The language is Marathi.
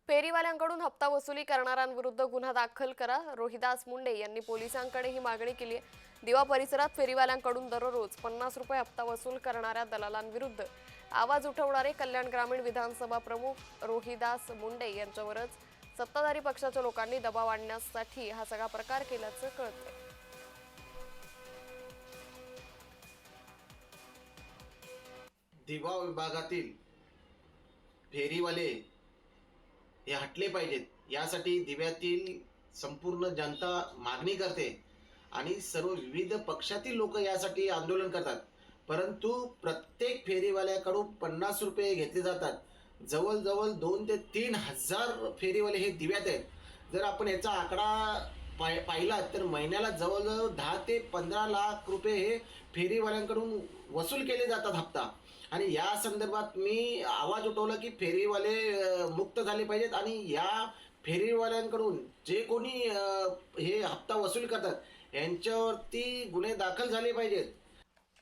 फेरीवाल्यांकडून हप्ता वसुली करणाऱ्यांविरुद्ध गुन्हा दाखल करा, रोहिदास मुंडे यांनी पोलिसांकडे ही मागणी केली आहे। दिवा परिसरात फेरीवाल्यांकडून दररोज 50 रुपये हप्ता वसूल करणाऱ्या दलालांविरुद्ध आवाज उठवणारे कल्याण ग्रामीण विधानसभा प्रमुख रोहिदास मुंडे यांच्यावरच सत्ताधारी पक्षाच्या लोकांनी दबाव आणण्यासाठी हा सगळा प्रकार केल्याचं कळतंय। दिवा विभागातील फेरीवाले हे हटले पाहिजेत, यासाठी दिव्यातील संपूर्ण जनता मागणी करते आणि सर्व विविध पक्षातील लोक यासाठी आंदोलन करतात। परंतु प्रत्येक फेरीवाल्याकडून 50 रुपये घेतले जातात। जवळजवळ 2 ते 3 हजार फेरीवाले हे दिव्यात आहेत। जर आपण याचा आकडा पाहिला तर महिन्याला जवळजवळ 10 ते 15 लाख रुपये हे फेरीवाल्यांकडून वसूल केले जातात हप्ता। आणि या संदर्भात मी आवाज उठवला की फेरीवाले मुक्त झाले पाहिजेत आणि या फेरीवाल्यांकडून जे कोणी हे हप्ता वसूल करतात यांच्यावरती गुन्हे दाखल झाले पाहिजेत।